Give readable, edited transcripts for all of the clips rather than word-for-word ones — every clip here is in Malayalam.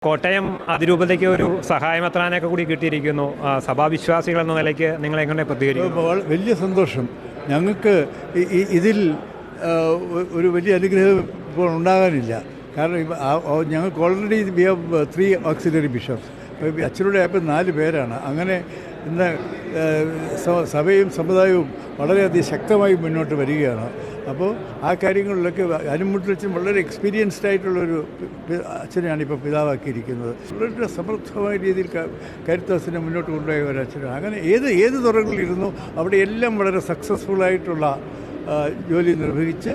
കോട്ടയം അതിരൂപതയ്ക്ക് ഒരു സഹായമെത്രാനൊക്കെ കൂടി കിട്ടിയിരിക്കുന്നു. സഭാവിശ്വാസികൾ എന്ന നിലയ്ക്ക് നിങ്ങൾ എങ്ങനെ പ്രതികരിക്കും? വലിയ സന്തോഷം. ഞങ്ങൾക്ക് ഇതിൽ ഒരു വലിയ അനുഗ്രഹം ഇപ്പോൾ ഉണ്ടാകാനില്ല. കാരണം ഞങ്ങൾക്ക് already we have 3 auxiliary bishops. അച്ഛനോടെ ആയപ്പോൾ 4 പേരാണ്. അങ്ങനെ ഇന്ന് സഭയും സമുദായവും വളരെയധികം ശക്തമായി മുന്നോട്ട് വരികയാണ്. അപ്പോൾ ആ കാര്യങ്ങളിലൊക്കെ അനുമുട്ടച്ചൻ വളരെ എക്സ്പീരിയൻസ്ഡ് ആയിട്ടുള്ളൊരു അച്ഛനെയാണ് ഇപ്പോൾ പിതാവാക്കിയിരിക്കുന്നത്. വളരെ സമൃദ്ധമായ രീതിയിൽ കരുത്താസിനെ മുന്നോട്ട് കൊണ്ടുപോയ ഒരു അച്ഛനാണ്. അങ്ങനെ ഏത് തുറകളിലിരുന്നു അവിടെ എല്ലാം വളരെ സക്സസ്ഫുള്ളായിട്ടുള്ള ജോലി നിർവഹിച്ച്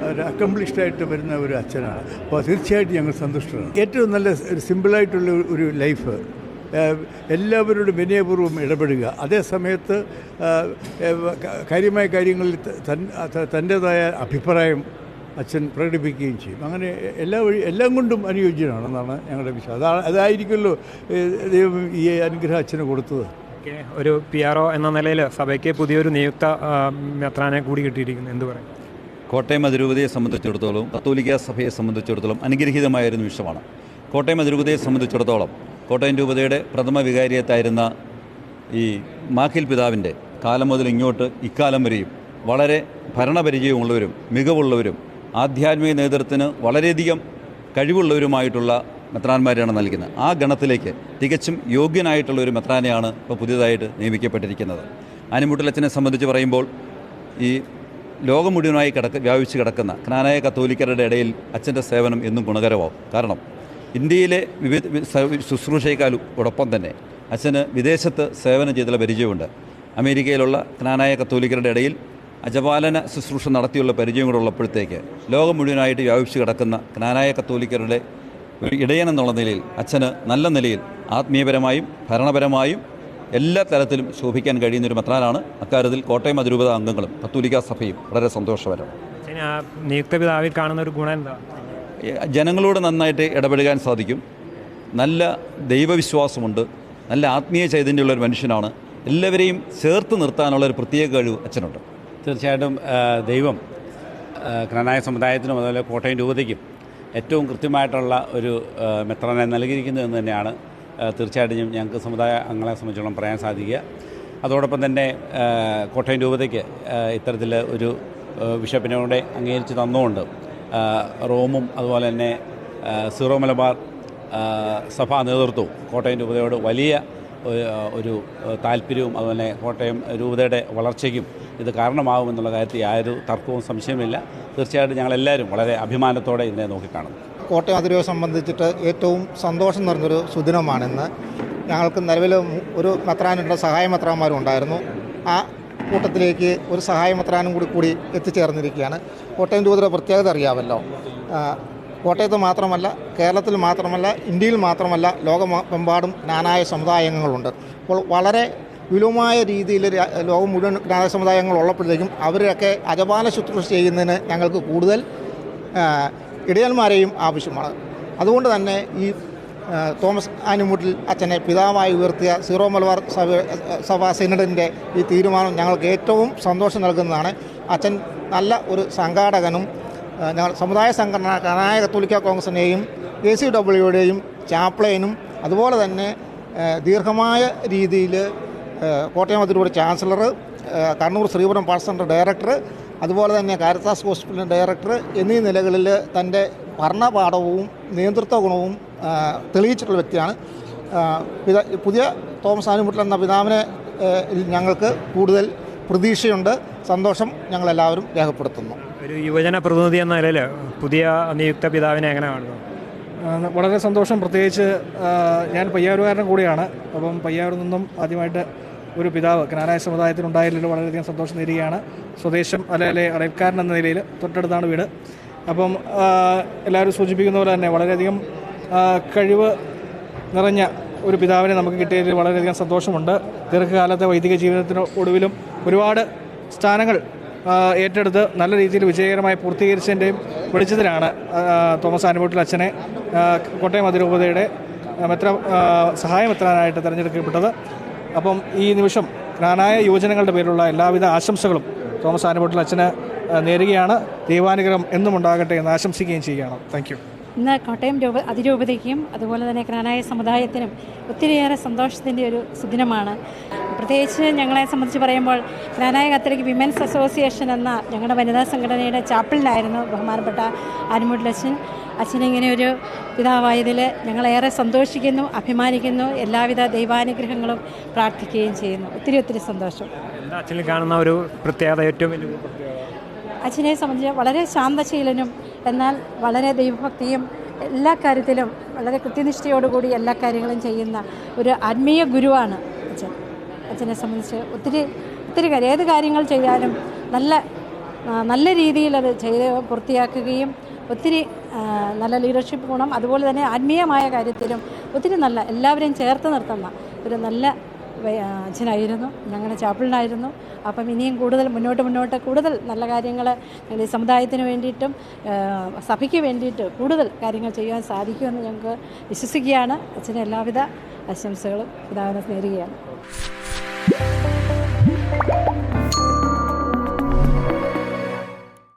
ഒരു അക്കംപ്ലിഷ്ഡ് ആയിട്ട് വരുന്ന ഒരു അച്ഛനാണ്. അപ്പോൾ തീർച്ചയായിട്ടും ഞങ്ങൾ സന്തുഷ്ടരാണ്. ഏറ്റവും നല്ല ഒരു സിമ്പിളായിട്ടുള്ള ഒരു ലൈഫ്, എല്ലാവരോടും വിനയപൂർവ്വം ഇടപെടുക, അതേ സമയത്ത് കാര്യമായ കാര്യങ്ങളിൽ തൻ്റേതായ അഭിപ്രായം അച്ഛൻ പ്രകടിപ്പിക്കുകയും ചെയ്യും. അങ്ങനെ എല്ലാം കൊണ്ടും അനുയോജ്യനാണെന്നാണ് ഞങ്ങളുടെ വിശ്വാസം. അതായിരിക്കുമല്ലോ ദൈവം ഈ അനുഗ്രഹം അച്ഛന് കൊടുത്തത്. ഒരു PRO എന്ന നിലയിൽ സഭയ്ക്ക് പുതിയൊരു നിയുക്ത മെത്രാനെ കൂടി കിട്ടിയിരിക്കുന്നു, എന്ത് പറയും? കോട്ടയം അതിരൂപതയെ സംബന്ധിച്ചിടത്തോളം, കത്തോലിക്ക സഭയെ സംബന്ധിച്ചിടത്തോളം അനുഗ്രഹീതമായൊരു നിമിഷമാണ്. കോട്ടയം അതിരൂപതയെ സംബന്ധിച്ചിടത്തോളം കോട്ടയം രൂപതയുടെ പ്രഥമ വികാരിയത്തായിരുന്ന ഈ മാഖിൽ പിതാവിൻ്റെ കാലം മുതൽ ഇങ്ങോട്ട് ഇക്കാലം വരെയും വളരെ ഭരണപരിചയമുള്ളവരും മികവുള്ളവരും ആധ്യാത്മിക നേതൃത്വത്തിന് വളരെയധികം കഴിവുള്ളവരുമായിട്ടുള്ള മെത്രാന്മാരെയാണ് നൽകുന്നത്. ആ ഗണത്തിലേക്ക് തികച്ചും യോഗ്യനായിട്ടുള്ള ഒരു മെത്രാനെയാണ് ഇപ്പോൾ പുതിയതായിട്ട് നിയമിക്കപ്പെട്ടിരിക്കുന്നത്. ആനിമുട്ടലച്ചനെ സംബന്ധിച്ച് പറയുമ്പോൾ ഈ ലോകം മുഴുവനായി വ്യാപിച്ച് കിടക്കുന്ന ക്നാനായ കത്തോലിക്കരുടെ ഇടയിൽ അച്ഛൻ്റെ സേവനം എന്നും ഗുണകരമാവും. കാരണം ഇന്ത്യയിലെ ശുശ്രൂഷയോടൊപ്പം തന്നെ അച്ഛന് വിദേശത്ത് സേവനം ചെയ്തുള്ള പരിചയമുണ്ട്. അമേരിക്കയിലുള്ള ക്നാനായ കത്തോലിക്കരുടെ ഇടയിൽ അജപാലന ശുശ്രൂഷ നടത്തിയുള്ള പരിചയം കൂടെ ഉള്ളപ്പോഴത്തേക്ക് ലോകം മുഴുവനായിട്ട് വ്യാപിച്ച് കിടക്കുന്ന ക്നാനായ കത്തോലിക്കരുടെ ഒരു ഇടയൻ എന്നുള്ള നിലയിൽ അച്ഛന് നല്ല നിലയിൽ ആത്മീയപരമായും ഭരണപരമായും എല്ലാ തരത്തിലും ശോഭിക്കാൻ കഴിയുന്നൊരു മെത്രാനാണ്. അക്കാര്യത്തിൽ കോട്ടയം അതിരൂപത അംഗങ്ങളും കത്തോലിക്ക സഭയും വളരെ സന്തോഷപരമാണ്. നിയുക്ത പിതാവിൽ കാണുന്ന ഒരു ഗുണം എന്താ? ജനങ്ങളോട് നന്നായിട്ട് ഇടപെടുവാൻ സാധിക്കും. നല്ല ദൈവവിശ്വാസമുണ്ട്. നല്ല ആത്മീയ ചൈതന്യമുള്ളൊരു മനുഷ്യനാണ്. എല്ലാവരെയും ചേർത്ത് നിർത്താനുള്ളൊരു പ്രത്യേക കഴിവ് അച്ഛനുണ്ട്. തീർച്ചയായിട്ടും ദൈവം ക്നാനായ സമുദായത്തിനും അതുപോലെ കോട്ടയം രൂപതയ്ക്കും ഏറ്റവും കൃത്യമായിട്ടുള്ള ഒരു മെത്രാനെ നൽകിയിരിക്കുന്നു എന്ന് തന്നെയാണ് തീർച്ചയായിട്ടും ഞങ്ങൾക്ക് സമുദായ അംഗങ്ങളെ സംബന്ധിച്ചോളം പറയാൻ സാധിക്കുക. അതോടൊപ്പം തന്നെ കോട്ടയം രൂപതയ്ക്ക് ഇത്തരത്തിൽ ഒരു ബിഷപ്പിനോടെ അംഗീകരിച്ച് തന്നുകൊണ്ട് റോമും അതുപോലെ തന്നെ സീറോ മലബാർ സഭാ നേതൃത്വവും കോട്ടയം രൂപതയോട് വലിയ ഒരു താല്പര്യവും അതുപോലെ കോട്ടയം രൂപതയുടെ വളർച്ചയ്ക്കും ഇത് കാരണമാകുമെന്നുള്ള കാര്യത്തിൽ യാതൊരു തർക്കവും സംശയമില്ല. തീർച്ചയായിട്ടും ഞങ്ങളെല്ലാവരും വളരെ അഭിമാനത്തോടെ ഇതിനെ നോക്കിക്കാണുന്നു. കോട്ടയം അതിരൂപതയെ സംബന്ധിച്ചിട്ട് ഏറ്റവും സന്തോഷം നിറഞ്ഞൊരു സുദിനമാണിന്ന്. ഞങ്ങൾക്ക് നിലവിൽ ഒരു മെത്രാനുള്ള സഹായ മെത്രാന്മാരും ഉണ്ടായിരുന്നു. ആ കൂട്ടത്തിലേക്ക് ഒരു സഹായ മെത്രാനും കൂടി എത്തിച്ചേർന്നിരിക്കുകയാണ്. കോട്ടയം രൂപതയുടെ പ്രത്യേകത അറിയാമല്ലോ. കോട്ടയത്ത് മാത്രമല്ല, കേരളത്തിൽ മാത്രമല്ല, ഇന്ത്യയിൽ മാത്രമല്ല, ലോകമെമ്പാടും ജ്ഞാനായ സമുദായങ്ങളുണ്ട്. അപ്പോൾ വളരെ വിപുലമായ രീതിയിൽ ലോകം മുഴുവൻ ജ്ഞാനായ സമുദായങ്ങൾ ഉള്ളപ്പോഴത്തേക്കും അവരെയൊക്കെ അജപാല ശുശ്രൂഷ ചെയ്യുന്നതിന് ഞങ്ങൾക്ക് കൂടുതൽ ഇടയന്മാരെയും ആവശ്യമാണ്. അതുകൊണ്ട് തന്നെ ഈ തോമസ് ആനിമുട്ടിൽ അച്ഛനെ പിതാവായി ഉയർത്തിയ സീറോ മലബാർ സഭാ സിനഡിൻ്റെ ഈ തീരുമാനം ഞങ്ങൾക്ക് ഏറ്റവും സന്തോഷം നൽകുന്നതാണ്. അച്ഛൻ നല്ല ഒരു സംഘാടകനും ഞങ്ങൾ സമുദായ സംഘടന ക്നാനായ കത്തോലിക്ക കോൺഗ്രസിൻ്റെയും KCWയുടെയും ചാപ്ലൈനും അതുപോലെ തന്നെ ദീർഘമായ രീതിയിൽ കോട്ടയം അതിരൂപത ചാൻസലർ, കണ്ണൂർ ശ്രീപുരം പാൾ സെൻ്റർ ഡയറക്ടർ, അതുപോലെ തന്നെ കാരിത്താസ് ഹോസ്പിറ്റലിൻ്റെ ഡയറക്ടർ എന്നീ നിലകളിൽ തൻ്റെ ഭരണപാഠവും നേതൃത്വ ഗുണവും തെളിയിച്ചിട്ടുള്ള വ്യക്തിയാണ്. പുതിയ തോമസ് ആനിമുട്ടൽ എന്ന പിതാവിനെ ഞങ്ങൾക്ക് കൂടുതൽ പ്രതീക്ഷയുണ്ട്. സന്തോഷം ഞങ്ങളെല്ലാവരും രേഖപ്പെടുത്തുന്നു. ഒരു യുവജന പ്രതിനിധി എന്ന നിലയിൽ പുതിയ നിയുക്ത പിതാവിനെ എങ്ങനെ കാണുന്നു? വളരെ സന്തോഷം. പ്രത്യേകിച്ച് ഞാൻ പയ്യാവൂരുകാരനും കൂടിയാണ്. അപ്പം പയ്യാവൂരിൽ നിന്നും ആദ്യമായിട്ട് ഒരു പിതാവ് ക്നാനായ സമുദായത്തിനുണ്ടായതിൽ വളരെയധികം സന്തോഷം നേരുകയാണ്. സ്വദേശം അല്ലെ അടൽക്കാരൻ എന്ന നിലയിൽ തൊട്ടടുത്താണ് വീട്. അപ്പം എല്ലാവരും സൂചിപ്പിക്കുന്ന പോലെ തന്നെ വളരെയധികം കഴിവ് നിറഞ്ഞ ഒരു പിതാവിനെ നമുക്ക് കിട്ടിയതിൽ വളരെയധികം സന്തോഷമുണ്ട്. ദീർഘകാലത്തെ വൈദിക ജീവിതത്തിന് ഒടുവിലും ഒരുപാട് സ്ഥാനങ്ങൾ ഏറ്റെടുത്ത് നല്ല രീതിയിൽ വിജയകരമായി പൂർത്തീകരിച്ചതിൻ്റെയും വെളിച്ചത്തിലാണ് തോമസ് ആനിമുട്ടിൽ അച്ഛനെ കോട്ടയം അതിരൂപതയുടെ സഹായ മെത്രാനായിട്ട് തിരഞ്ഞെടുക്കപ്പെട്ടത്. അപ്പം ഈ നിമിഷം ക്നാനായ യുവജനങ്ങളുടെ പേരിലുള്ള എല്ലാവിധ ആശംസകളും തോമസ് ആനിമുട്ടിൽ അച്ഛന് നേരുകയാണ്. ദൈവാനുഗ്രഹം എന്നും ഉണ്ടാകട്ടെ എന്ന് ആശംസിക്കുകയും ചെയ്യുകയാണ്. Thank you. ഇന്ന് കോട്ടയം അതിരൂപതയ്ക്കും അതുപോലെ തന്നെ ക്നാനായ സമുദായത്തിനും ഒത്തിരിയേറെ സന്തോഷത്തിൻ്റെ ഒരു സുദിനമാണ്. പ്രത്യേകിച്ച് ഞങ്ങളെ സംബന്ധിച്ച് പറയുമ്പോൾ ക്നാനായ കത്തോലിക്ക വിമൻസ് അസോസിയേഷൻ എന്ന ഞങ്ങളുടെ വനിതാ സംഘടനയുടെ ചാപ്പലിനായിരുന്നു ബഹുമാനപ്പെട്ട ആനിമൂട്ടിലച്ഛൻ. അച്ഛനിങ്ങനെ ഒരു പിതാവായതിൽ ഞങ്ങളേറെ സന്തോഷിക്കുന്നു, അഭിമാനിക്കുന്നു. എല്ലാവിധ ദൈവാനുഗ്രഹങ്ങളും പ്രാർത്ഥിക്കുകയും ചെയ്യുന്നു. ഒത്തിരി സന്തോഷം. എന്താ അച്ഛനിൽ കാണുന്ന ഒരു പ്രത്യേകത, ഏറ്റവും വലിയ പ്രത്യേകത? അച്ഛനെ സംബന്ധിച്ച് വളരെ ശാന്തശീലനും എന്നാൽ വളരെ ദൈവഭക്തിയും എല്ലാ കാര്യത്തിലും വളരെ കൃത്യനിഷ്ഠയോടുകൂടി എല്ലാ കാര്യങ്ങളും ചെയ്യുന്ന ഒരു ആത്മീയ ഗുരുവാണ് അച്ഛൻ. അച്ഛനെ സംബന്ധിച്ച് ഒത്തിരി കാര്യം, ഏത് കാര്യങ്ങൾ ചെയ്യാനും നല്ല രീതിയിൽ അത് ചെയ്ത് പൂർത്തിയാക്കുകയും ഒത്തിരി നല്ല ലീഡർഷിപ്പ് ഗുണം, അതുപോലെ തന്നെ ആത്മീയമായ കാര്യത്തിലും ഒത്തിരി നല്ല എല്ലാവരെയും ചേർത്ത് നിർത്തുന്ന ഒരു നല്ല അച്ഛനായിരുന്നു, ഞങ്ങളുടെ ചാപ്പിളിനായിരുന്നു. അപ്പം ഇനിയും മുന്നോട്ട് കൂടുതൽ നല്ല കാര്യങ്ങൾ ഞങ്ങളുടെ സമുദായത്തിന് വേണ്ടിയിട്ടും സഭയ്ക്ക് വേണ്ടിയിട്ട് കൂടുതൽ കാര്യങ്ങൾ ചെയ്യാൻ സാധിക്കുമെന്ന് ഞങ്ങൾക്ക് വിശ്വസിക്കുകയാണ്. അച്ഛന് എല്ലാവിധ ആശംസകളും പിതാവിനെ നേരുകയാണ്.